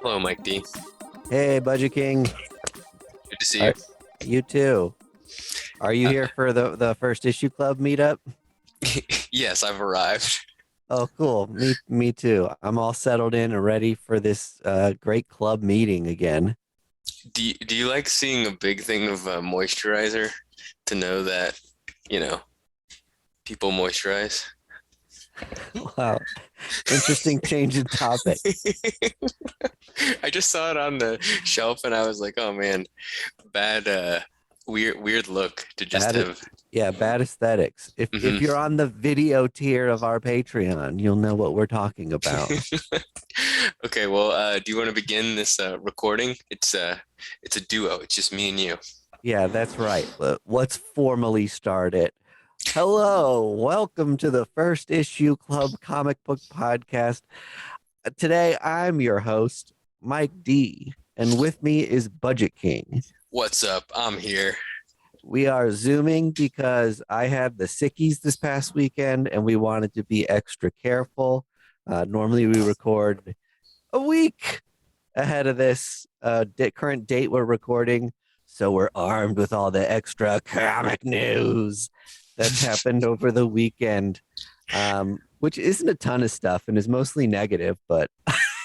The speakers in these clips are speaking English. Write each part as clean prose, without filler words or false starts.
Hello, Mike D. Hey, Budget King. Good to see you. Are, you too. Are you here for the first issue club meetup? Yes, I've arrived. Oh, cool. Me too. I'm all settled in and ready for this great club meeting again. Do you like seeing a big thing of moisturizer to know that, you know, people moisturize? Wow. Interesting change in topic. I just saw it on the shelf and I was like, oh man, bad weird look to just Bad, have. yeah, bad aesthetics. If Mhm. you're on the video tier of our Patreon, you'll know what we're talking about. Okay, well, do you want to begin this recording? It's a duo. It's just me and you. Yeah, that's right. Let's formally start it. Hello, welcome to the First Issue Club comic book podcast. Today, I'm your host, Mike D, and with me is Budget King. What's up? I'm here. We are Zooming because I had the sickies this past weekend and we wanted to be extra careful. Normally, we record a week ahead of this current date we're recording. So we're armed with all the extra comic news that's happened over the weekend, which isn't a ton of stuff and is mostly negative, but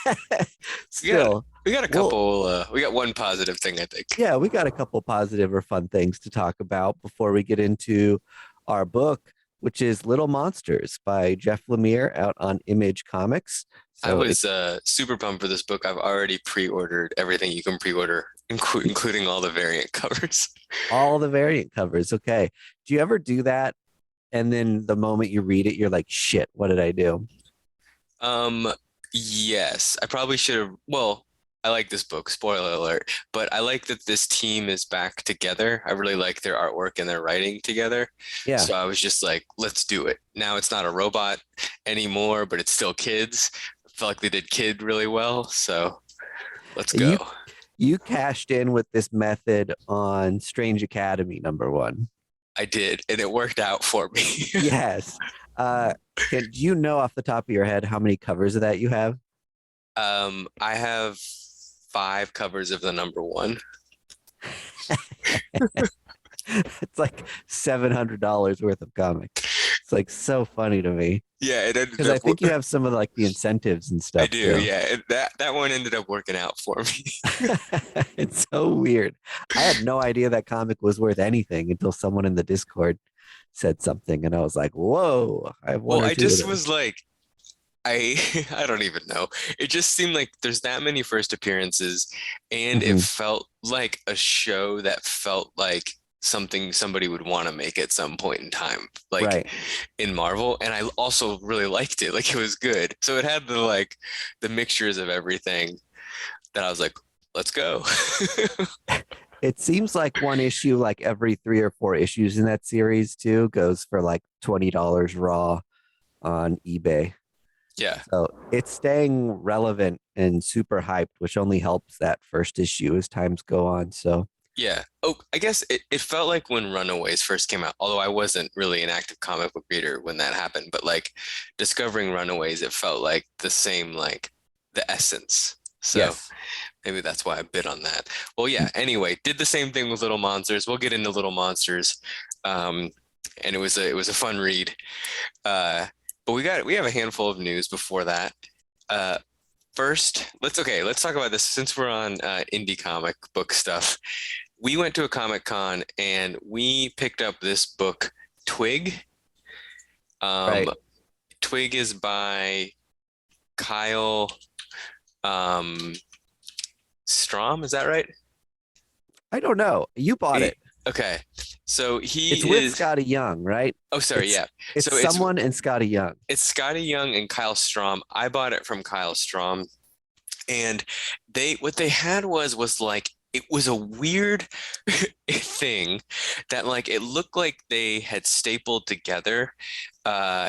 We got still, we got a well, couple. We got one positive thing, I think. yeah, we got a couple positive or fun things to talk about before we get into our book, which is Little Monsters by Jeff Lemire out on Image Comics. I So was super pumped for this book. I've already pre-ordered everything you can pre-order, including all the variant covers. all the variant covers. Okay. Do you ever do that? And then the moment you read it, you're like, shit, what did I do? Um, yes, I probably should have. Well, I like this book, spoiler alert, but I like that this team is back together. I really like their artwork and their writing together. Yeah. So I was just like, let's do it. Now it's not a robot anymore, but it's still kids. I felt like they did kid really well, so let's go. You you cashed in with this method on Strange Academy #1. I did, and it worked out for me. Yes. Uh do you know off the top of your head how many covers of that you have? I have five covers of the #1. It's like $700 worth of comics. It's like so funny to me Yeah, it ended because I up. think you have some of like the incentives and I stuff do. too. Yeah, that one ended up working out for me. It's so weird. I had no idea that comic was worth anything until someone in the Discord said something, and I was like, "Whoa, I have one Well, or I two of just those." was like, I I don't even know. It just seemed like there's that many first appearances, and it Mhm. felt like a show that felt like something somebody would want to make at some point in time, like Right. in Marvel. And I also really liked it. Like it was good. So it had the mixtures of everything that I was like, let's go. It seems like one issue, like every 3 or 4 issues in that series, too, goes for like $20 raw on eBay. Yeah. So it's staying relevant and super hyped, which only helps that first issue as times go on. So, Yeah. Oh, I guess it felt like when Runaways first came out, although I wasn't really an active comic book reader when that happened, but like discovering Runaways, it felt like the same, like the essence. So yes. maybe that's why I bid on that. Well, yeah, anyway, did the same thing with Little Monsters. We'll get into Little Monsters. Um, and it was a fun read. But we have a handful of news before that. Uh, First, let's talk about this since we're on indie comic book stuff. We went to a Comic Con and we picked up this book, Twig. Um, Right. Twig is by Kyle um, Strom. Is that right? I don't know. You bought He- it. okay, so It's he with is. Scotty Young, right? Oh, sorry, It's yeah. it's So it's someone and Scotty Young. it's Scotty Young and Kyle Strom. I bought it from Kyle Strom, and they what they had was like it was a weird thing that like it looked like they had stapled together uh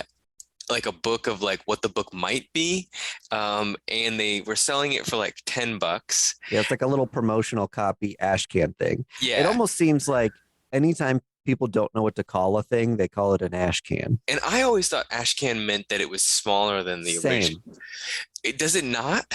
like a book of like what the book might be, and they were selling it for like $10. Yeah, it's like a little promotional copy ash can thing. It Yeah. almost seems like anytime people don't know what to call a thing, they call it an ash can. And I always thought Ashcan meant that it was smaller than the original. Same. Does it not?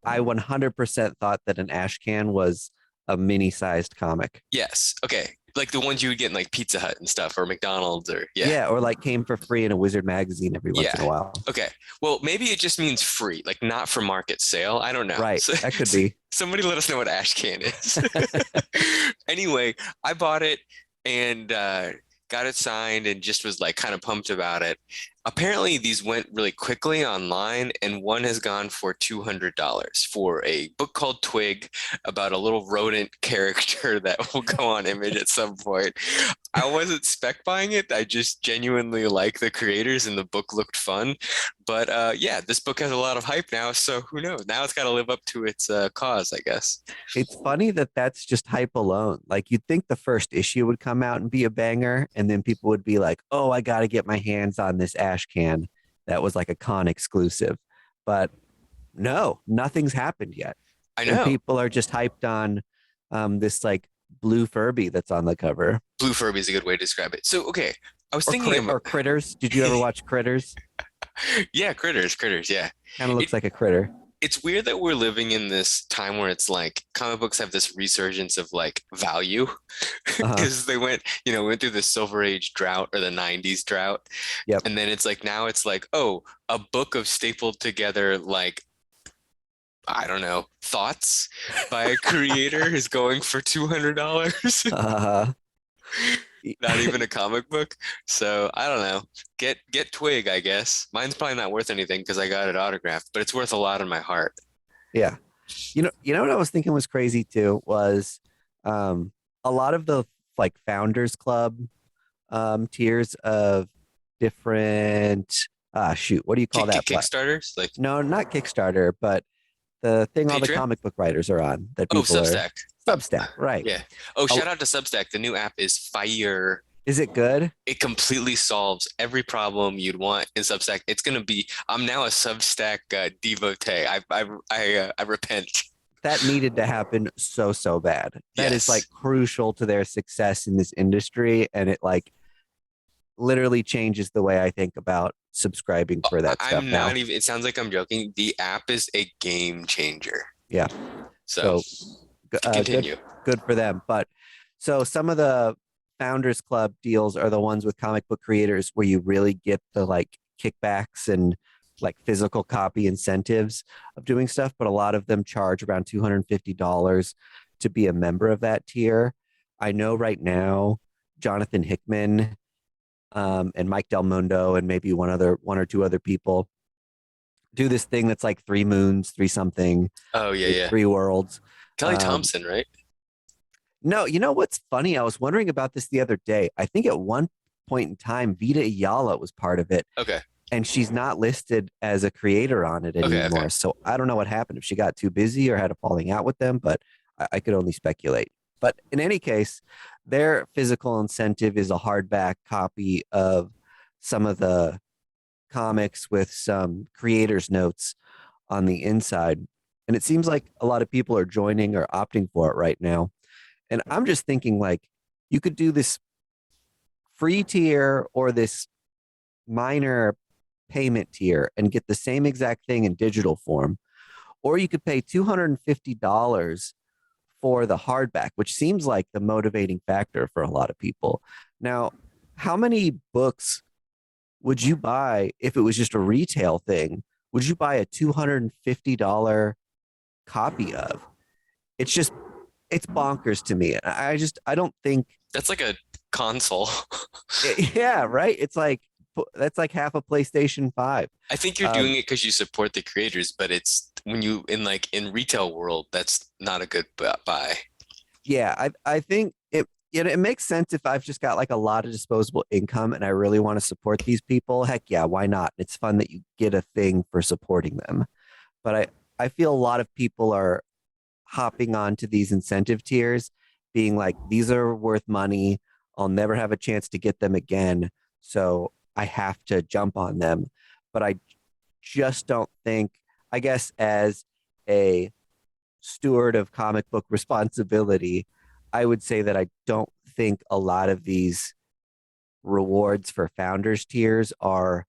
I 100% thought that an ash can was a mini-sized comic. Yes. Okay. Like the ones you would get in like Pizza Hut and stuff or McDonald's or yeah. Yeah, or like came for free in a Wizard magazine every once in a Yeah. while. Okay. Well, maybe it just means free, like not for market sale. I don't know. Right. So, That could be. somebody let us know what ash can is. Anyway, I bought it and got it signed and just was like kind of pumped about it. Apparently, these went really quickly online, and one has gone for $200 for a book called Twig about a little rodent character that will go on Image at some point. I wasn't spec buying it. I just genuinely like the creators, and the book looked fun. But yeah, this book has a lot of hype now, so who knows? Now it's got to live up to its cause, I guess. It's funny that that's just hype alone. Like you'd think the first issue would come out and be a banger, and then people would be like, "Oh, I got to get my hands on this ash can." That was like a con exclusive, but no, nothing's happened yet. I And know. people are just hyped on this like blue Furby that's on the cover, Blue Furby is a good way to describe it. So, okay, I was thinking or about, Critters. Did you ever watch Critters? yeah, critters, yeah. Kind of It, looks like a critter. it's weird that we're living in this time where it's like comic books have this resurgence of like value Uh-huh. because they went through the Silver Age drought or the 90s drought. Yep. And then it's like now it's like, oh, a book of stapled together like I don't know, thoughts by a creator is going for $200. Uh, Not even a comic book. So I don't know. Get Twig, I guess. Mine's probably not worth anything because I got it autographed, but it's worth a lot in my heart. yeah. You know what I was thinking was crazy too was a lot of the like Founders Club tiers of different shoot, what do you call that? Kickstarters? Like No, not Kickstarter, but the thing all the Patreon? comic book writers are on that Oh, people are Substack. Substack, right? Yeah. Oh, shout out to Substack. The new app is fire. Is it good? It completely solves every problem you'd want in Substack. It's gonna be. I'm now a Substack devotee. I repent. That needed to happen so bad. That is Yes. like crucial to their success in this industry, and it like literally changes the way I think about subscribing for that stuff I'm now. not even. It sounds like I'm joking. The app is a game changer. Yeah. So continue. Good for them. But so some of the Founders Club deals are the ones with comic book creators where you really get the like kickbacks and like physical copy incentives of doing stuff. But a lot of them charge around $250 to be a member of that tier. I know right now, Jonathan Hickman and Mike Del Mundo and maybe one or two other people do this thing that's like 3 moons, 3 something, Oh yeah. 3 worlds. Kelly Um, Thompson, right? No, you know what's funny? I was wondering about this the other day. I think at one point in time, Vita Ayala was part of it, Okay. and she's not listed as a creator on it Okay, anymore. okay. So I don't know what happened, if she got too busy or had a falling out with them, but I could only speculate. But in any case, their physical incentive is a hardback copy of some of the comics with some creators' notes on the inside. And it seems like a lot of people are joining or opting for it right now. And I'm just thinking like you could do this free tier or this minor payment tier and get the same exact thing in digital form. Or you could pay $250 for the hardback, which seems like the motivating factor for a lot of people. Now, how many books would you buy if it was just a retail thing? Would you buy a $250 copy of? It's bonkers to me. I don't think, That's like a console. yeah, right. It's like, that's like half a PlayStation 5. I think you're doing it because you support the creators, but it's when you in retail world, that's not a good buy. Yeah, I think it makes sense if I've just got like a lot of disposable income and I really want to support these people. Heck yeah, why not? It's fun that you get a thing for supporting them. But I feel a lot of people are hopping onto these incentive tiers, being like, these are worth money. I'll never have a chance to get them again. So I have to jump on them. But I just don't think, I guess, as a steward of comic book responsibility, I would say that I don't think a lot of these rewards for founders tiers are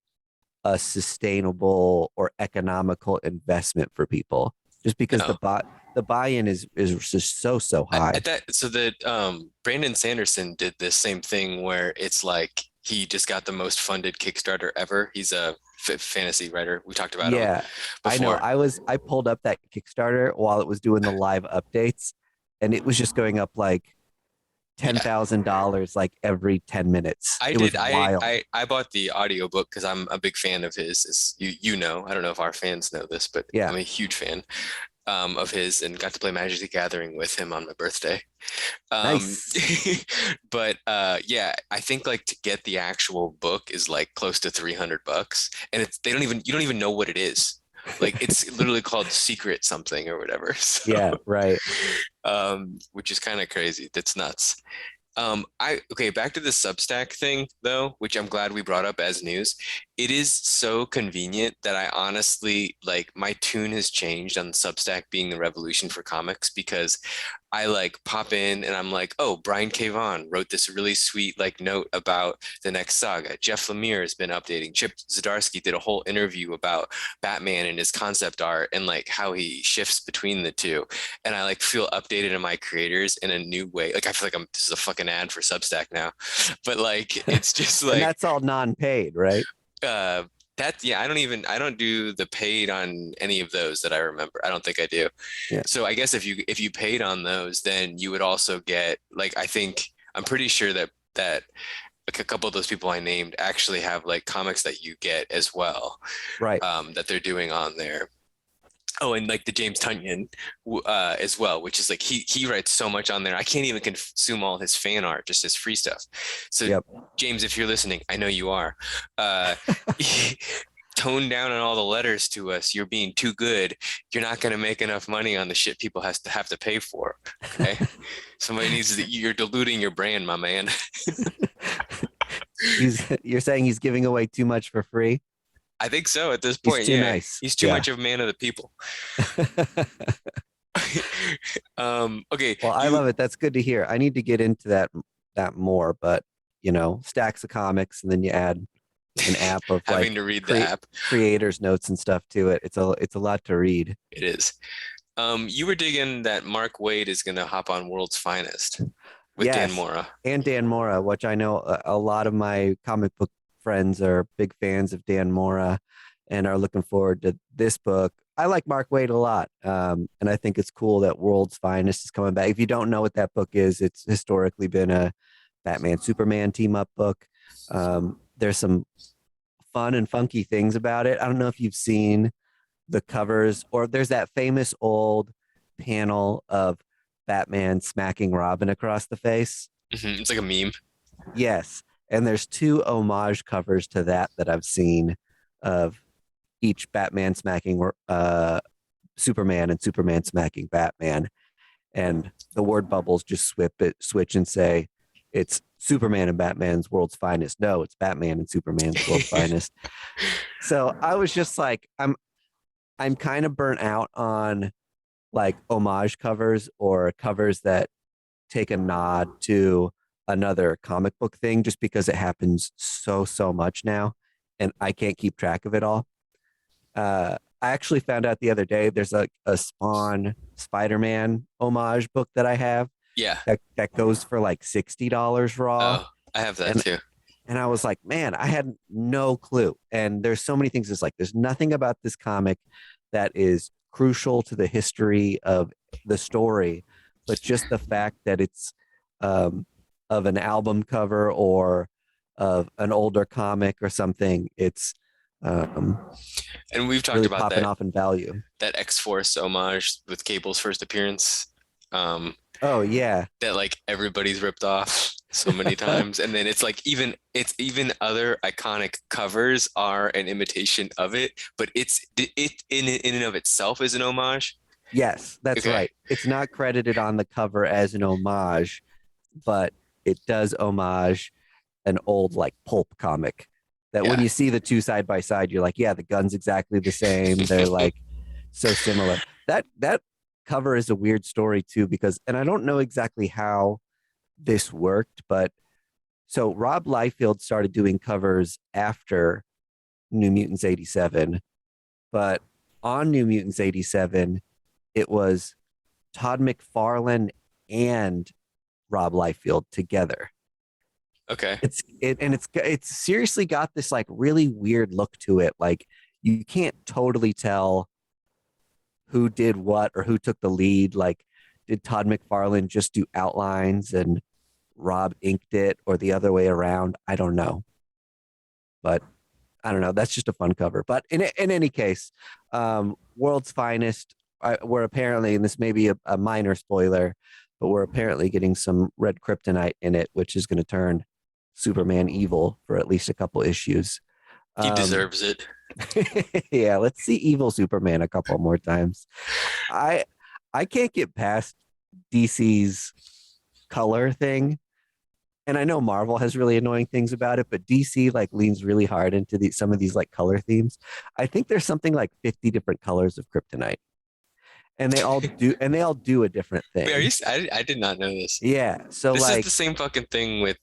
a sustainable or economical investment for people, just because No. the buy-in is just so high. So that Brandon Sanderson did this same thing where it's like he just got the most funded Kickstarter ever. He's a fantasy writer. We talked about him Yeah, I know. before. I pulled up that Kickstarter while it was doing the live updates, and it was just going up like Yeah, $10,000 like every 10 minutes. I It was did. wild. I bought the audiobook because I'm a big fan of his. You know, I don't know if our fans know this, but Yeah, I'm a huge fan of his and got to play Magic the Gathering with him on my birthday. Um, nice. but yeah, I think like to get the actual book is like close to $300, and you don't even know what it is. Like it's literally called Secret something or whatever. So, Yeah, right. which is kind of crazy. That's nuts. Okay, back to the Substack thing though, which I'm glad we brought up as news. It is so convenient that I honestly like my tune has changed on Substack being the revolution for comics because I like pop in and I'm like, oh, Brian K. Vaughan wrote this really sweet like note about the next saga. Jeff Lemire has been updating. Chip Zdarsky did a whole interview about Batman and his concept art and like how he shifts between the two. And I like feel updated in my creators in a new way. Like I feel like this is a fucking ad for Substack now. But like it's just And like that's all non-paid, right? uh yeah, I don't do the paid on any of those that I remember. I don't think I do. Yeah. So I guess if you paid on those, then you would also get like I'm pretty sure that like a couple of those people I named actually have like comics that you get as well, Right. that they're doing on there. Oh, and like the James Tunyon as well, which is like he writes so much on there. I can't even consume all his fan art, just his free stuff. So Yep. James, if you're listening, I know you are. Uh, tone down on all the letters to us. You're being too good. You're not going to make enough money on the shit people have to pay for. Okay, somebody needs to. You're diluting your brand, my man. You're saying he's giving away too much for free? I think so at this He's point. too Yeah, nice. he's too Yeah. much of a man of the people. Okay, Well, I love it. That's good to hear. I need to get into that more, but stacks of comics, and then you add an app of like having to read the app. creators notes and stuff to it. It's a lot to read. It is. You were digging that Mark Waid is going to hop on World's Finest with Dan Yes, Mora. and Dan Mora, which I know a lot of my comic book friends are big fans of Dan Mora and are looking forward to this book. I like Mark Waid a lot, and I think it's cool that World's Finest is coming back. If you don't know what that book is, it's historically been a Batman Superman team up book. There's some fun and funky things about it. I don't know if you've seen the covers, or there's that famous old panel of Batman smacking Robin across the face. It's like a meme. Yes. And there's two homage covers to that I've seen of each Batman smacking Superman and Superman smacking Batman. And the word bubbles just switch and say it's Superman and Batman's World's Finest. No, it's Batman and Superman's World's Finest. So I was just like, I'm kind of burnt out on like homage covers or covers that take a nod to another comic book thing, just because it happens so much now and I can't keep track of it all. I actually found out the other day there's a Spawn Spider-Man homage book that I have Yeah. that goes for like $60 raw. Oh, I have that and, too. and I was like, man, I had no clue. And there's so many things. It's like there's nothing about this comic that is crucial to the history of the story, but just the fact that it's of an album cover or of an older comic or something. It's And we've talked really about popping off in value. that X-Force homage with Cable's first appearance. Oh yeah, That like everybody's ripped off so many times, and then it's even other iconic covers are an imitation of it, but it in and of itself is an homage. yes, that's Okay. right. It's not credited on the cover as an homage, but it does homage an old like pulp comic that when Yeah. you see the two side by side, you're like, yeah, the gun's exactly the same. They're like so similar. That cover is a weird story too, because, and I don't know exactly how this worked, but So Rob Liefeld started doing covers after New Mutants 87, but on New Mutants 87, it was Todd McFarlane and Rob Liefeld together. Okay. It's seriously got this like really weird look to it. Like you can't totally tell who did what or who took the lead. Like, did Todd McFarlane just do outlines and Rob inked it, or the other way around? I don't know, but I don't know. That's just a fun cover. But in any case, World's Finest. We're apparently, and this may be a minor spoiler, but we're apparently getting some red kryptonite in it, which is going to turn Superman evil for at least a couple issues. He deserves it. Yeah, let's see evil Superman a couple more times. I I can't get past DC's color thing. And I know Marvel has really annoying things about it, but DC like leans really hard into some of these like color themes. I think there's something like 50 different colors of kryptonite. And they all do a different thing. Wait, I did not know this. Yeah. So This like is the same fucking thing with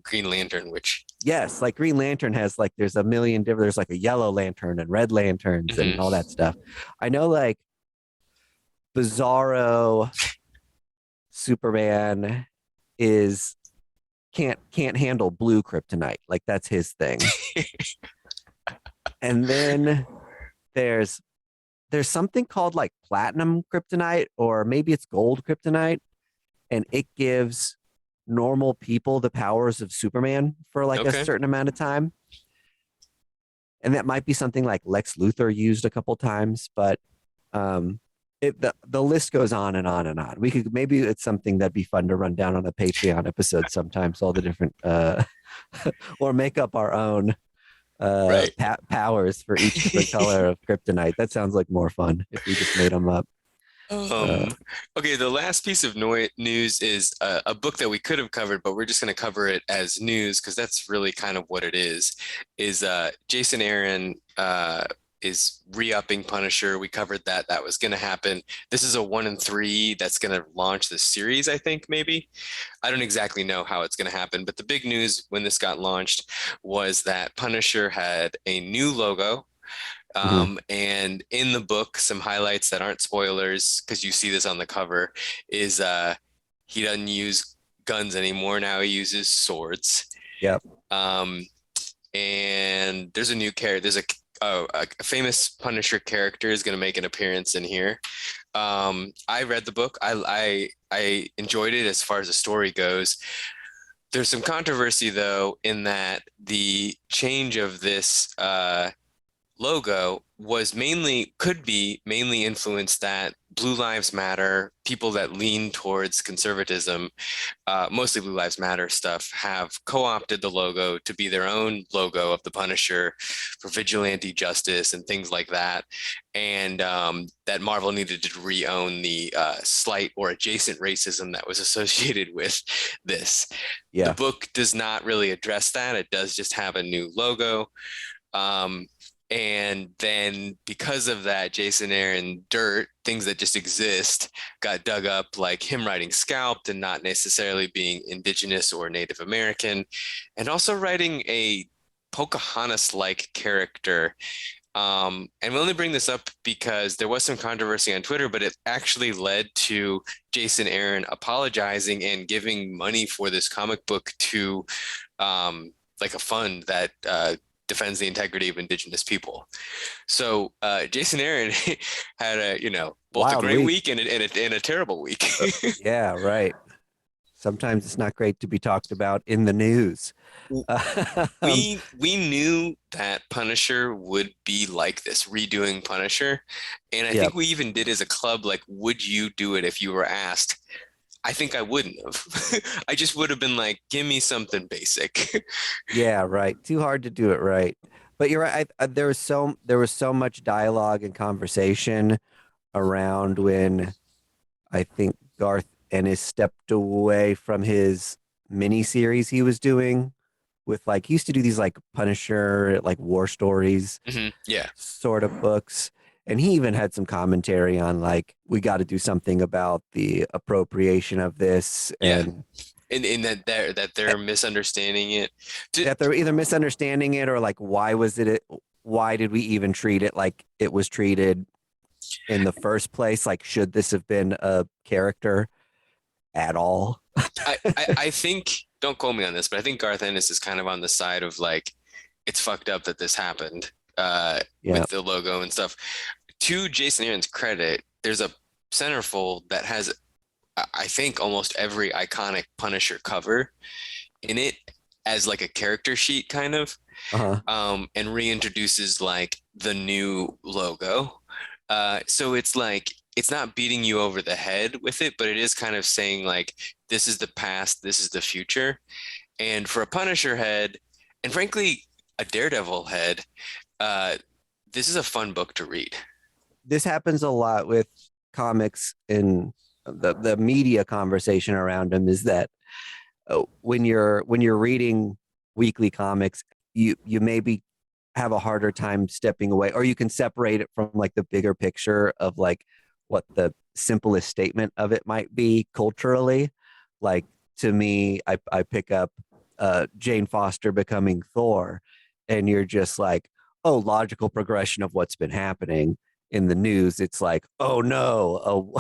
Green Lantern, which yes, like Green Lantern has like there's a million different there's like a yellow lantern and red lanterns and all that stuff. I know like Bizarro Superman is can't handle blue kryptonite. Like that's his thing. And then there's something called like platinum kryptonite, or maybe it's gold kryptonite, and it gives normal people the powers of Superman for like a certain amount of time. And that might be something like Lex Luthor used a couple times, but the list goes on and on and on. We could maybe it's something that'd be fun to run down on a Patreon episode sometimes, all the different or make up our own powers for each different color of kryptonite. That sounds like more fun if we just made them up. Okay, the last piece of news is a book that we could have covered, but we're just going to cover it as news because that's really kind of what it is Jason Aaron is re-upping Punisher. We covered that was going to happen. This is a 1 in 3 that's going to launch the series, I think, maybe. I don't exactly know how it's going to happen, but the big news when this got launched was that Punisher had a new logo. And in the book, some highlights that aren't spoilers, because you see this on the cover, is he doesn't use guns anymore. Now he uses swords. Yep. And there's a new character. There's a famous Punisher character is going to make an appearance in here. I read the book. I enjoyed it as far as the story goes. There's some controversy, though, in that the change of this logo could be mainly influenced that Blue Lives Matter, people that lean towards conservatism, mostly Blue Lives Matter stuff, have co-opted the logo to be their own logo of the Punisher for vigilante justice and things like that. And that Marvel needed to re-own the slight or adjacent racism that was associated with this. Yeah. The book does not really address that. It does just have a new logo. And then because of that, Jason Aaron dirt, things that just exist, got dug up, like him writing Scalped and not necessarily being indigenous or Native American, and also writing a Pocahontas-like character. And we only bring this up because there was some controversy on Twitter, but it actually led to Jason Aaron apologizing and giving money for this comic book to like a fund that defends the integrity of indigenous people. So Jason Aaron had both Wild a great week and a terrible week. Yeah, right. Sometimes it's not great to be talked about in the news. We knew that Punisher would be like this, redoing Punisher. And I think we even did as a club, like, would you do it if you were asked? I think I wouldn't have. I just would have been like, give me something basic. Yeah, right. Too hard to do it right. But you're right. There was so much dialogue and conversation around when I think Garth Ennis stepped away from his mini series he was doing with like he used to do these like Punisher like war stories, sort of books. And he even had some commentary on like, we got to do something about the appropriation of this. And in that they're misunderstanding it. That they're either misunderstanding it or like why did we even treat it like it was treated in the first place? Like, should this have been a character at all? I think, don't quote me on this, but I think Garth Ennis is kind of on the side of like, it's fucked up that this happened Yeah. with the logo and stuff. To Jason Aaron's credit, there's a centerfold that has, I think, almost every iconic Punisher cover in it as like a character sheet kind of, Uh-huh. and reintroduces like the new logo. So it's like, it's not beating you over the head with it, but it is kind of saying like, this is the past, this is the future. And for a Punisher head, and frankly, a Daredevil head, uh, this is a fun book to read. This happens a lot with comics in the media conversation around them is that when you're reading weekly comics, you maybe have a harder time stepping away, or you can separate it from like the bigger picture of like what the simplest statement of it might be culturally. Like to me, I pick up Jane Foster becoming Thor, and you're just like, oh, logical progression of what's been happening in the news. It's like, oh no,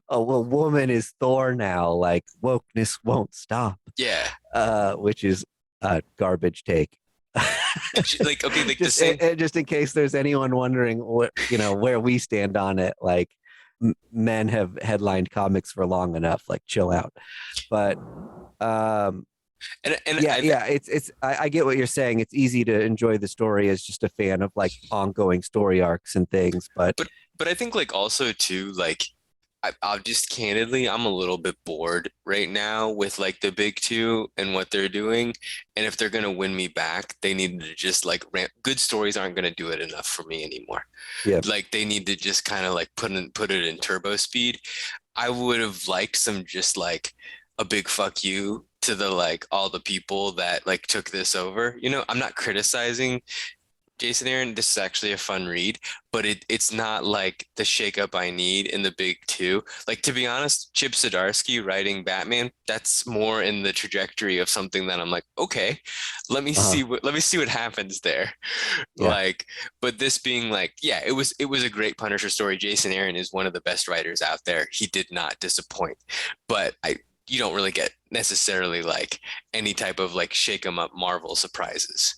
a woman is Thor now. Like wokeness won't stop, Yeah. which is a garbage take. Like, okay, like the just same. just in case there's anyone wondering what where we stand on it, like men have headlined comics for long enough, like chill out. But And yeah, it's I get what you're saying. It's easy to enjoy the story as just a fan of like ongoing story arcs and things, but but I think like also too, like I'll just candidly, I'm a little bit bored right now with like the big two and what they're doing. And if they're gonna win me back, they need to just like ramp. Good stories aren't gonna do it enough for me anymore. yeah. Like they need to just kind of like put it in turbo speed. I would have liked some just like a big fuck you to the like all the people that like took this over. I'm not criticizing Jason Aaron. This is actually a fun read, but it's not like the shakeup I need in the big two. Like to be honest, Chip Zdarsky writing Batman, that's more in the trajectory of something that I'm like, okay, let me see what happens there. Yeah. Like, but this being like, yeah, it was a great Punisher story. Jason Aaron is one of the best writers out there. He did not disappoint, but you don't really get necessarily like any type of like shake 'em up Marvel surprises.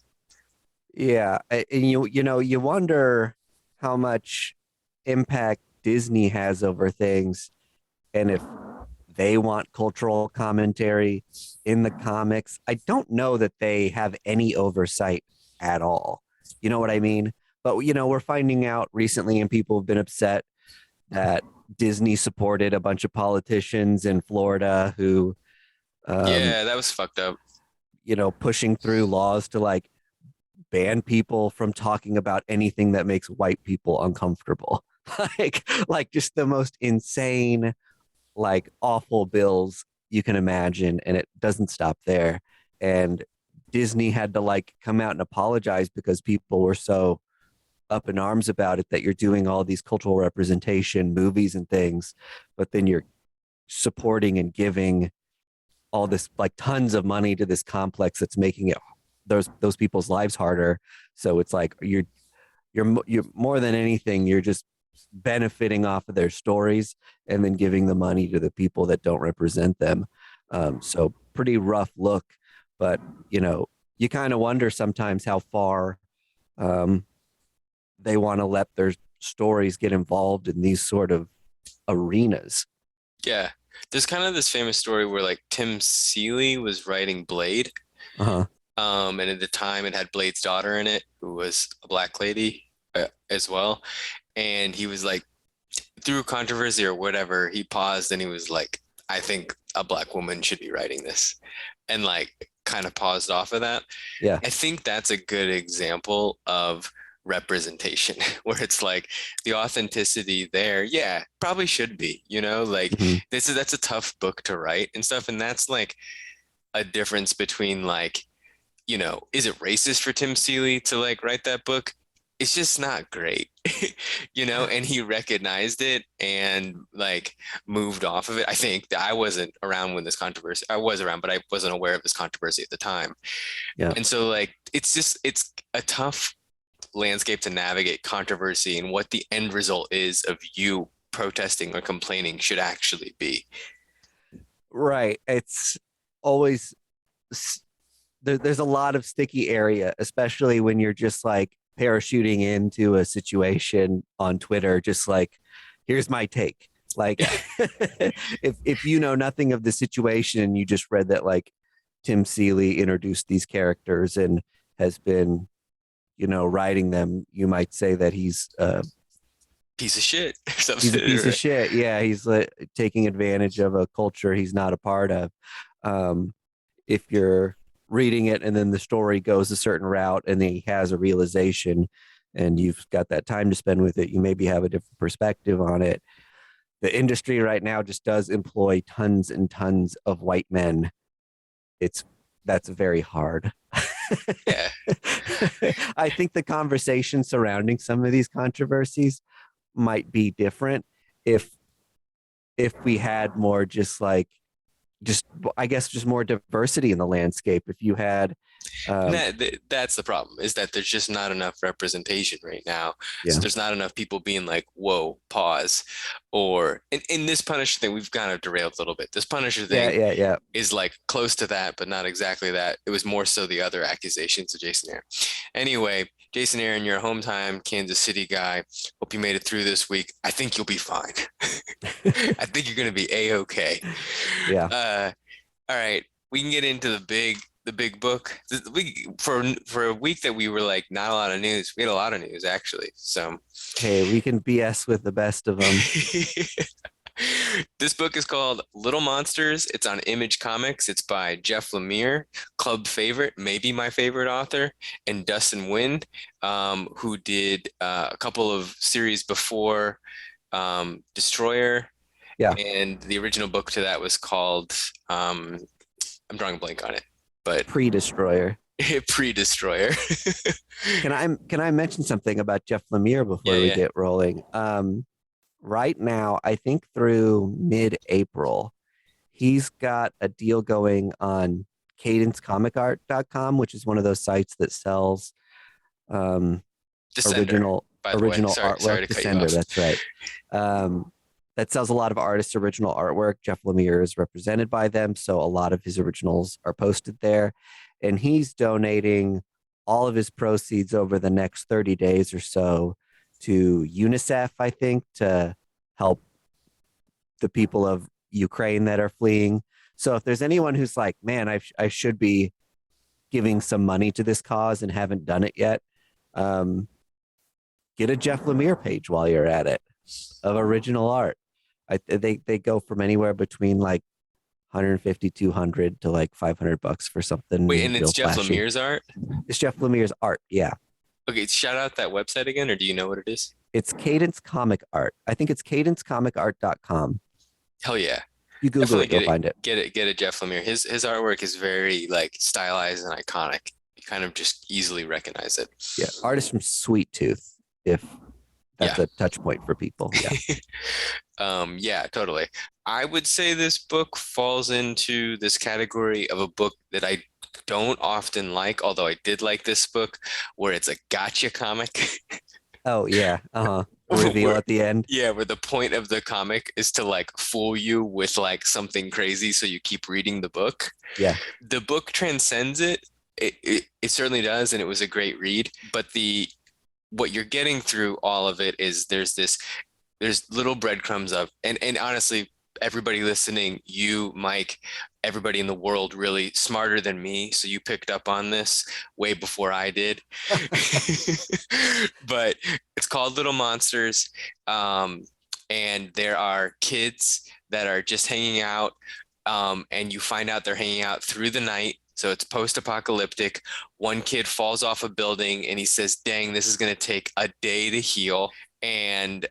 Yeah, and you wonder how much impact Disney has over things, and if they want cultural commentary in the comics. I don't know that they have any oversight at all. You know what I mean? But we're finding out recently, and people have been upset that Disney supported a bunch of politicians in Florida who, um, Yeah, that was fucked up. pushing through laws to like ban people from talking about anything that makes white people uncomfortable. like just the most insane, like awful bills you can imagine, and it doesn't stop there. And Disney had to like come out and apologize because people were so up in arms about it, that you're doing all these cultural representation movies and things, but then you're supporting and giving all this like tons of money to this complex that's making it those people's lives harder. So it's like you're more than anything, you're just benefiting off of their stories and then giving the money to the people that don't represent them. So pretty rough look, but you kind of wonder sometimes how far they want to let their stories get involved in these sort of arenas. Yeah. There's kind of this famous story where like Tim Seeley was writing Blade. Uh-huh. And at the time it had Blade's daughter in it, who was a black lady as well. And he was like, through controversy or whatever, he paused and he was like, I think a black woman should be writing this. And like kind of paused off of that. Yeah. I think that's a good example of representation where it's like the authenticity there, yeah, probably should be, like Mm-hmm. that's a tough book to write and stuff. And that's like a difference between like, is it racist for Tim Seeley to like write that book? it's just not great, and he recognized it and like moved off of it. I think that I wasn't around when this controversy, I was around, but I wasn't aware of this controversy at the time. Yeah. And so like it's a tough landscape to navigate controversy and what the end result is of you protesting or complaining should actually be. Right. It's always there's a lot of sticky area, especially when you're just like parachuting into a situation on Twitter, just like, here's my take. Like, if you know nothing of the situation and you just read that like Tim Seeley introduced these characters and has been, writing them, you might say that Piece of shit. he's a piece of shit. Yeah, he's taking advantage of a culture he's not a part of. If you're reading it and then the story goes a certain route and then he has a realization and you've got that time to spend with it, you maybe have a different perspective on it. The industry right now just does employ tons and tons of white men. That's very hard. Yeah. I think the conversation surrounding some of these controversies might be different if we had more just I guess just more diversity in the landscape. If you had that's the problem, is that there's just not enough representation right now. Yeah. So there's not enough people being like, whoa, pause. Or in this Punisher thing, we've kind of derailed a little bit. This Punisher thing yeah. is like close to that, but not exactly that. It was more so the other accusations of Jason Aaron. Anyway, Jason Aaron, you're a hometown Kansas City guy. Hope you made it through this week. I think you'll be fine. I think you're going to be A-okay. Yeah. All right, we can get into the big book. For a week that we were like not a lot of news, we had a lot of news actually. So Hey, we can BS with the best of them. this book is called Little Monsters. It's on Image Comics. It's by Jeff Lemire, club favorite, maybe my favorite author, and Dustin Nguyen, who did a couple of series before Destroyer. Yeah. And the original book to that was called I'm drawing a blank on it, but Pre-Destroyer. Pre-Destroyer. Can I mention something about Jeff Lemire before we get rolling? Right now, I think through mid-April, he's got a deal going on cadencecomic.art.com, which is one of those sites that sells Descender, original artwork. Sorry to cut you Descender, off. that's right. That sells a lot of artists' original artwork. Jeff Lemire is represented by them, so a lot of his originals are posted there. And he's donating all of his proceeds over the next 30 days or so to UNICEF, I think, to help the people of Ukraine that are fleeing. So if there's anyone who's like, man, I should be giving some money to this cause and haven't done it yet, get a Jeff Lemire page while you're at it of original art. They go from anywhere between like 150, 200 to like $500 for something. Wait, and it's Jeff flashy. Lemire's art? It's Jeff Lemire's art. Yeah. Okay, shout out that website again, or do you know what it is? It's Cadence Comic Art. I think it's cadencecomic.art.com. Hell yeah. You Google it, you'll find it. Get it, Jeff Lemire. His artwork is very like stylized and iconic. You kind of just easily recognize it. Yeah. Artist from Sweet Tooth, if that's a touch point for people. Yeah. Yeah, totally. I would say this book falls into this category of a book that I don't often like, although I did like this book, where it's a gotcha comic. Oh yeah. Reveal at the end. Yeah, where the point of the comic is to like fool you with like something crazy, so you keep reading the book. Yeah. The book transcends it. It certainly does, and it was a great read. But what you're getting through all of it is there's little breadcrumbs of, and honestly, everybody listening, you, Mike, everybody in the world, really smarter than me. So you picked up on this way before I did. But it's called Little Monsters. And there are kids that are just hanging out. And you find out they're hanging out through the night. So it's post-apocalyptic. One kid falls off a building and he says, dang, this is going to take a day to heal. And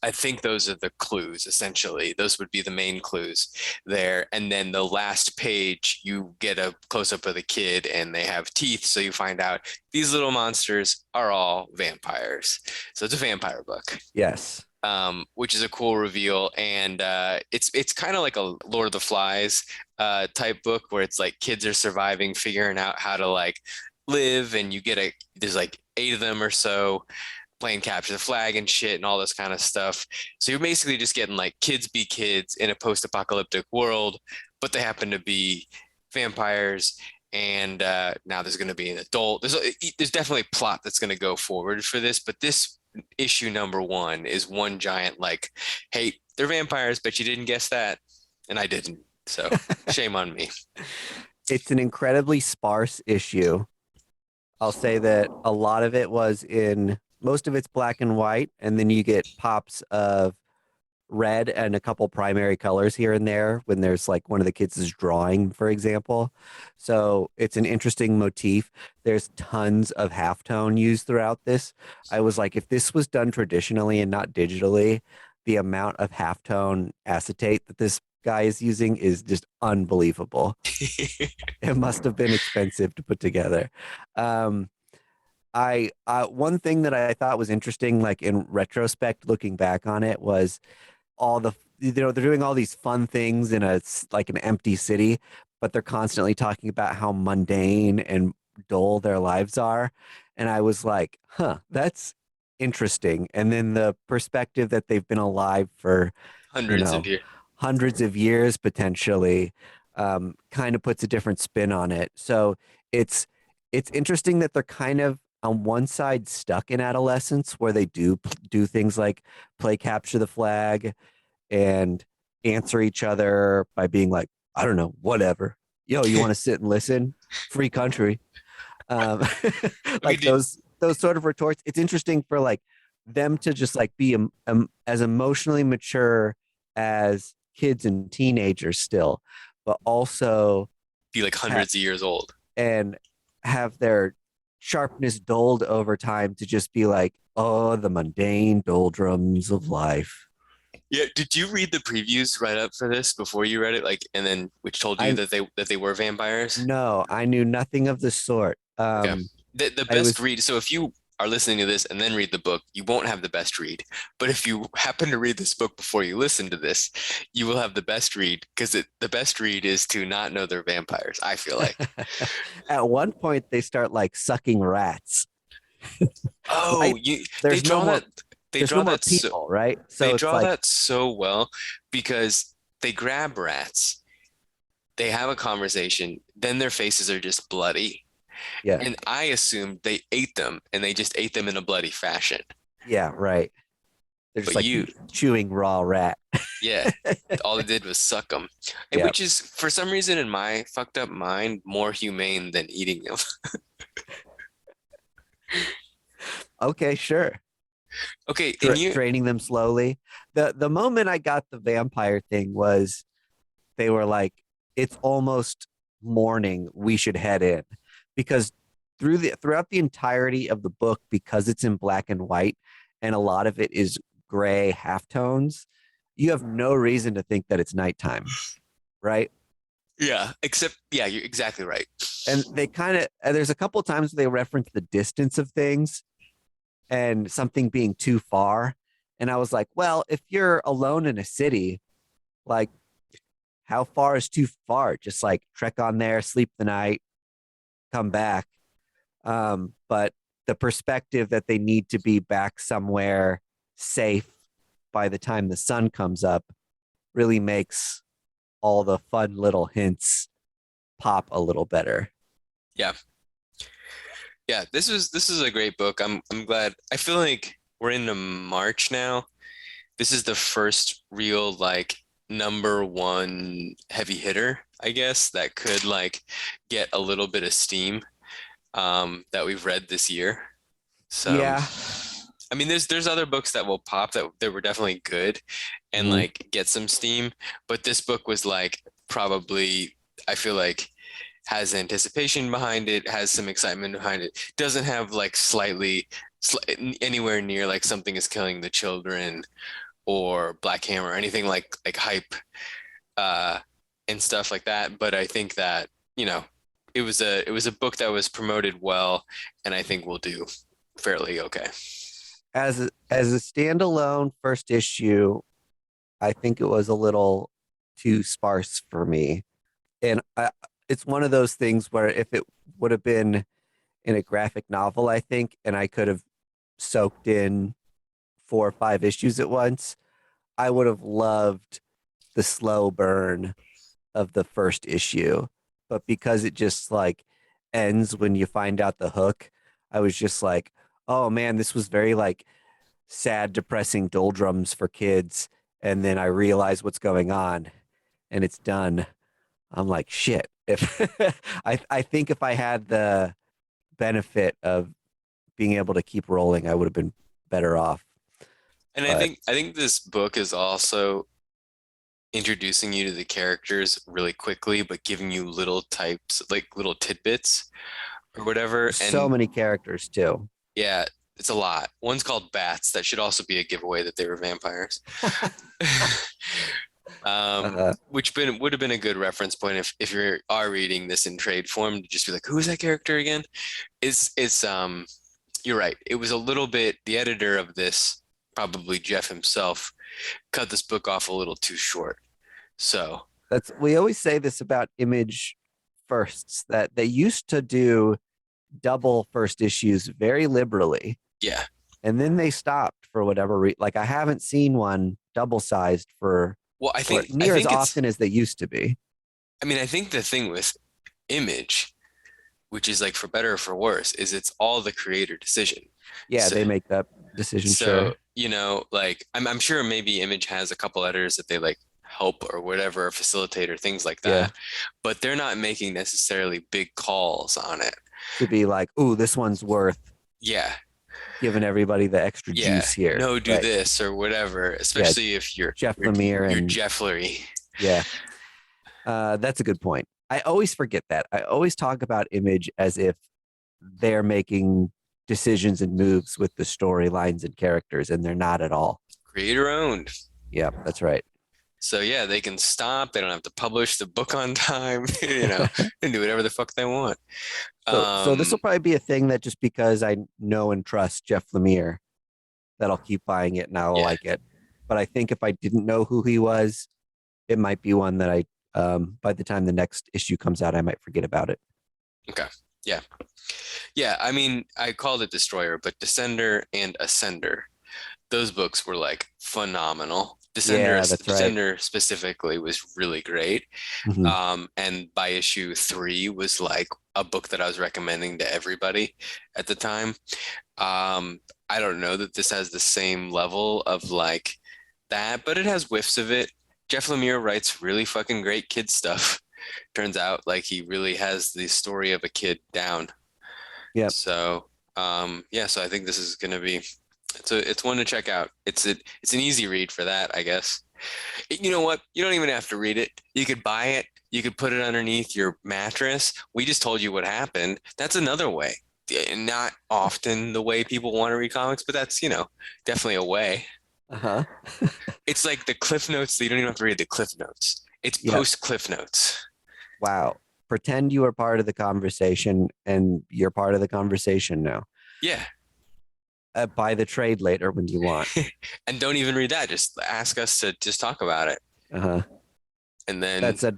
I think those are the clues, essentially. Those would be the main clues there. And then the last page, you get a close up of the kid and they have teeth. So you find out these little monsters are all vampires. So it's a vampire book. Yes. Which is a cool reveal. And it's kind of like a Lord of the Flies type book where it's like kids are surviving, figuring out how to like live, and there's like 8 of them or so playing capture the flag and shit and all this kind of stuff. So you're basically just getting like kids be kids in a post-apocalyptic world, but they happen to be vampires. And now there's going to be an adult. There's definitely plot that's going to go forward for this, but this issue number 1 is one giant like, hey, they're vampires, but you didn't guess that, and I didn't. So shame on me. It's an incredibly sparse issue. I'll say that a lot of it was in most of it's black and white, and then you get pops of red and a couple primary colors here and there when there's like one of the kids is drawing, for example. So it's an interesting motif. There's tons of halftone used throughout this. I was like, if this was done traditionally and not digitally, the amount of halftone acetate that this guy is using is just unbelievable. It must have been expensive to put together. One thing that I thought was interesting, like in retrospect, looking back on it, was all they're doing all these fun things in like an empty city, but they're constantly talking about how mundane and dull their lives are. And I was like, huh, that's interesting. And then the perspective that they've been alive for hundreds of years potentially, kind of puts a different spin on it. So it's interesting that they're kind of on one side stuck in adolescence where they do things like play capture the flag and answer each other by being like, I don't know, whatever. Yo, you want to sit and listen? Free country. Like those sort of retorts. It's interesting for like them to just like be as emotionally mature as kids and teenagers still, but also be like hundreds of years old and have their sharpness dulled over time to just be like, oh, the mundane doldrums of life. Yeah, did you read the previews right up for this before you read it? Like, and then which told you that they were vampires? No, I knew nothing of the sort. Okay. The best read. So if you are listening to this and then read the book, you won't have the best read. But if you happen to read this book before you listen to this, you will have the best read, because the best read is to not know they're vampires, I feel like. At one point, they start like sucking rats. Oh, right? They draw that. They draw that people, right? So they draw that so well, because they grab rats, they have a conversation, then their faces are just bloody. Yeah. And I assumed they ate them, and they just ate them in a bloody fashion. Yeah, right. They're just chewing raw rat. Yeah. All they did was suck them. And which is, for some reason in my fucked up mind, more humane than eating them. Okay, sure. Okay, training them slowly. The moment I got the vampire thing was they were like, it's almost morning, we should head in. Because throughout the entirety of the book, because it's in black and white and a lot of it is gray halftones, you have no reason to think that it's nighttime, right? Yeah, except, yeah, you're exactly right. And they kind of, there's a couple times they reference the distance of things and something being too far. And I was like, well, if you're alone in a city, like, how far is too far? Just like trek on there, sleep the night, come back. But the perspective that they need to be back somewhere safe by the time the sun comes up really makes all the fun little hints pop a little better. Yeah. Yeah, this is a great book. I'm glad. I feel like we're into March now. This is the first real like number one heavy hitter, I guess, that could like get a little bit of steam that we've read this year. So yeah, I mean, there's other books that will pop that were definitely good and like get some steam, but this book was like probably, I feel like, has anticipation behind it, has some excitement behind it, doesn't have like slightly anywhere near like something is killing the children or Black Hammer or anything like hype uh, and stuff like that. But I think that, you know, it was a book that was promoted well, and I think will do fairly okay. As a standalone first issue, I think it was a little too sparse for me. And it's one of those things where if it would have been in a graphic novel, I think, and I could have soaked in 4 or 5 issues at once, I would have loved the slow burn of the first issue. But because it just like ends when you find out the hook, I was just like, oh man, this was very like sad, depressing doldrums for kids. And then I realize what's going on and it's done. I'm like, shit. If I think if I had the benefit of being able to keep rolling, I would have been better off. And I But think I think this book is also introducing you to the characters really quickly, but giving you little types, like little tidbits or whatever. there's so And many characters too. yeah, it's a lot. One's called Bats. That should also be a giveaway that they were vampires. Which would have been a good reference point if you are reading this in trade form to just be like, who is that character again? It's you're right. It was a little bit, the editor of this, probably Jeff himself, cut this book off a little too short. So That's we always say this about Image firsts that they used to do double first issues very liberally, yeah. and then they stopped for whatever reason. Like I haven't seen one double sized Well, for I near as think it's often as they used to be. I mean, I think the thing with Image, which is like for better or for worse, is it's all the creator decision. Yeah, So they make that decision. so Sure. like I'm sure maybe Image has a couple editors that they like help or whatever, or facilitate or things like Yeah, that, but they're not making necessarily big calls on it. to be like, ooh, this one's worth Yeah, giving everybody the extra yeah. juice here. No, do Right. this or whatever, Yeah, especially if you're Jeff you're Lemire you're and Jeff Lurie. yeah, that's a good point. I always forget that. I always talk about Image as if they're making decisions and moves with the storylines and characters, and they're not at all. Creator owned. Yeah, that's right. So yeah, they can stop. They don't have to publish the book on time, and do whatever the fuck they want. So this will Um, probably be a thing that just because I know and trust Jeff Lemire, that I'll keep buying it and I'll yeah, like it. But I think if I didn't know who he was, it might be one that I by the time the next issue comes out, I might forget about it. okay, yeah, yeah. I mean, I called it Destroyer, but Descender and Ascender, those books were like phenomenal. Yeah, that's right. Descender specifically was really great. Hmm. And by issue 3 was like a book that I was recommending to everybody at the time. I don't know that this has the same level of like that, but it has whiffs of it. Jeff Lemire writes really fucking great kid stuff. Turns out like he really has the story of a kid down. Yep. So yeah, so I think this is gonna be it's one to check out. It's an easy read for that, I guess. You know what? You don't even have to read it. You could buy it. You could put it underneath your mattress. We just told you what happened. That's another way. Not often the way people want to read comics, but that's, definitely a way. Uh-huh. It's like the Cliff Notes, so you don't even have to read the Cliff Notes. It's Yep. post Cliff Notes. Wow. Pretend you are part of the conversation and you're part of the conversation now. Yeah. Buy the trade later when you want. And don't even read that. Just ask us to just talk about it. Uh-huh. And then That's a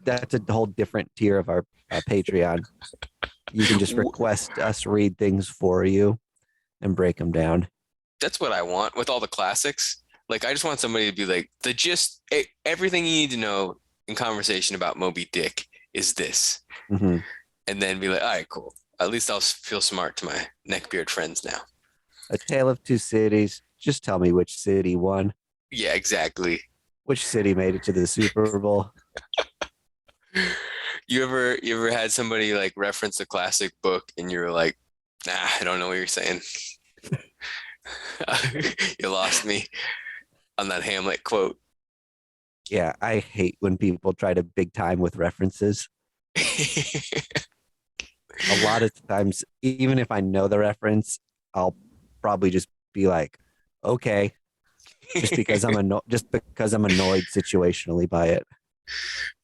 whole different tier of our Patreon. You can just request us read things for you and break them down. that's what I want with all the classics. Like, I just want somebody to be like, everything you need to know in conversation about Moby Dick is this. Mm-hmm. And then be like, all right, cool. At least I'll feel smart to my neckbeard friends now. A Tale of Two Cities. Just tell me which city won. Yeah, exactly. Which city made it to the Super Bowl? You ever had somebody like reference a classic book and you're like, nah, I don't know what you're saying. You lost me on that Hamlet quote. Yeah, I hate when people try to big time with references. A lot of times, even if I know the reference, I'll probably just be like, okay. just because I'm annoyed situationally by it.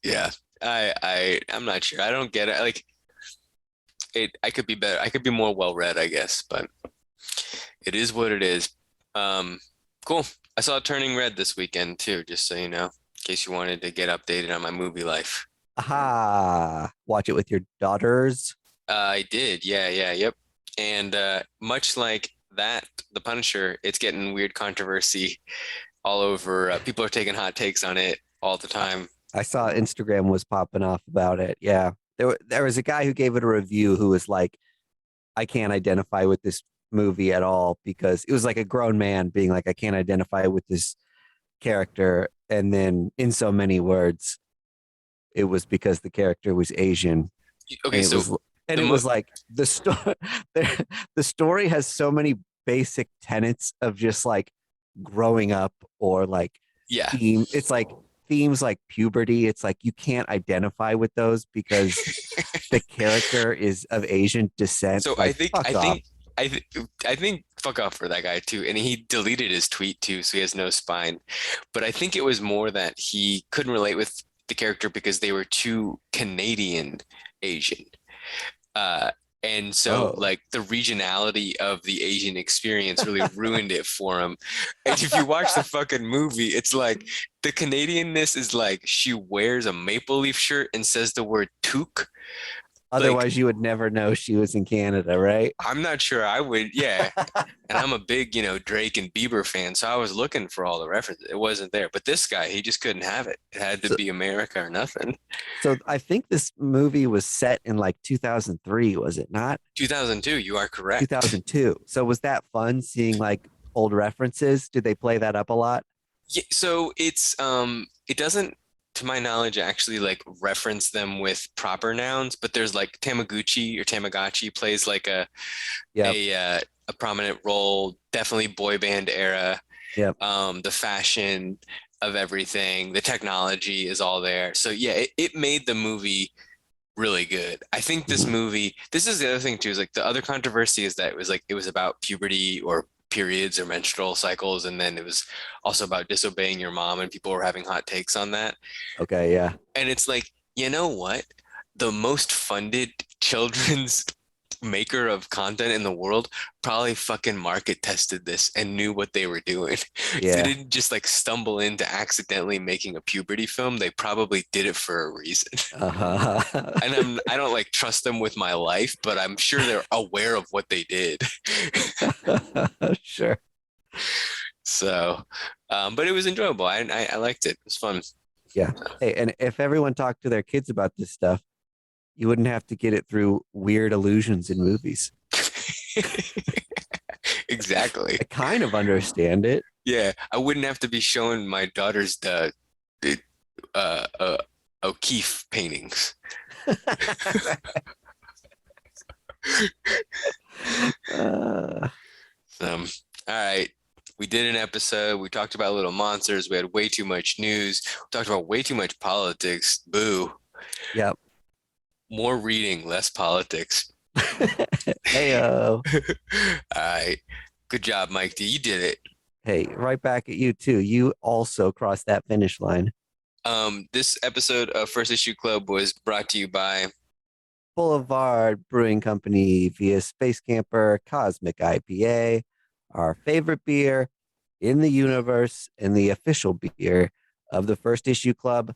Yeah. I'm not sure. I don't get it. Like I could be better. I could be more well read, I guess, but it is what it is. Um, cool. I saw Turning Red this weekend too, just so you know, in case you wanted to get updated on my movie life. Aha! Watch it with your daughters. I did. Yeah, yeah, yep. And much like that, The Punisher, it's getting weird controversy all over. People are taking hot takes on it all the I, time. I saw Instagram was popping off about it. Yeah, there was a guy who gave it a review who was like, I can't identify with this movie at all because it was like a grown man being like, I can't identify with this character, and then in so many words, it was because the character was Asian, Okay, and it so was and the it mo was like the story. The story has so many basic tenets of just like growing up or like yeah. theme. It's like themes like puberty. It's like you can't identify with those because the character is of Asian descent. So I Like think I fuck off. think I th I think fuck off for that guy too. And he deleted his tweet too, so he has no spine. But I think it was more that he couldn't relate with the character because they were too Canadian Asian. Uh, and so Oh. like the regionality of the Asian experience really ruined it for him. And if you watch the fucking movie, it's like the Canadianness is like she wears a maple leaf shirt and says the word toque. Like Otherwise, you would never know she was in Canada, right? I'm not sure I would, yeah. And I'm a big, Drake and Bieber fan, so I was looking for all the references. It wasn't there. But this guy, he just couldn't have it. It had to So, be America or nothing. so I think this movie was set in like 2003, was it not? 2002, you are correct. 2002. So was that fun seeing like old references? Did they play that up a lot? Yeah, so it doesn't, to my knowledge, actually like reference them with proper nouns, but there's like Tamaguchi or Tamagotchi plays like Yep. a prominent role, definitely boy band era. Yep. The fashion of everything, the technology is all there. So yeah, it made the movie really good. I think this Mhm. movie, this is the other thing too, is like the other controversy is that it was about puberty or periods or menstrual cycles, and then it was also about disobeying your mom, and people were having hot takes on that. Okay. Yeah. And it's like, you know what? The most funded children's maker of content in the world probably fucking market tested this and knew what they were doing. They Yeah. didn't just like stumble into accidentally making a puberty film. They probably did it for a reason. Uh-huh. And I don't like trust them with my life, but I'm sure they're aware of what they did. Sure. So, but it was enjoyable. I liked it. It was fun. Yeah. Hey, and if everyone talked to their kids about this stuff, you wouldn't have to get it through weird illusions in movies. Exactly. I kind of understand it. Yeah, I wouldn't have to be showing my daughters the O'Keeffe paintings. Uh, All right. We did an episode. We talked about little monsters. We had way too much news. We talked about way too much politics. Boo. yep. More reading, less politics. Heyo. All right. Good job, Mike D. You did it. Hey, right back at you too. You also crossed that finish line. This episode of First Issue Club was brought to you by Boulevard Brewing Company via Space Camper Cosmic IPA, our favorite beer in the universe and the official beer of the First Issue Club.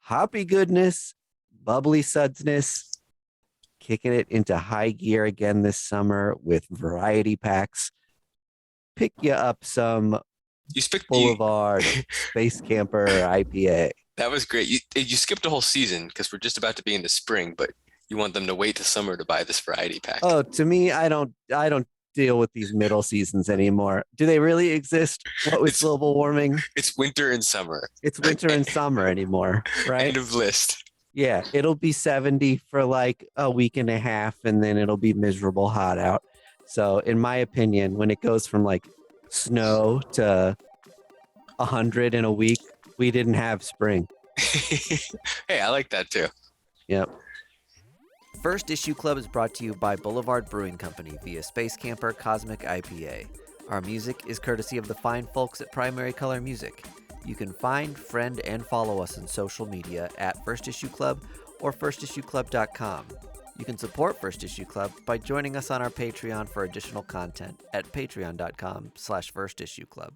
Hoppy goodness, bubbly sudsness, kicking it into high gear again this summer with variety packs. Pick you up some you skipped Boulevard Space Camper IPA. that was great. You skipped a whole season because we're just about to be into spring, but you want them to wait to summer to buy this variety pack. Oh, to me, I don't deal with these middle seasons anymore. Do they really exist? What with It's global warming? it's winter and summer. It's winter and summer anymore, right? End of list. Yeah, it'll be 70 for like a week and a half, and then it'll be miserable hot out. So, in my opinion, when it goes from like snow to 100 in a week, we didn't have spring. Hey, I like that too. Yep. First Issue Club is brought to you by Boulevard Brewing Company via Space Camper Cosmic IPA. Our music is courtesy of the fine folks at Primary Color Music. You can find, friend, and follow us on social media at First Issue Club or firstissueclub.com. You can support First Issue Club by joining us on our Patreon for additional content at patreon.com/firstissueclub.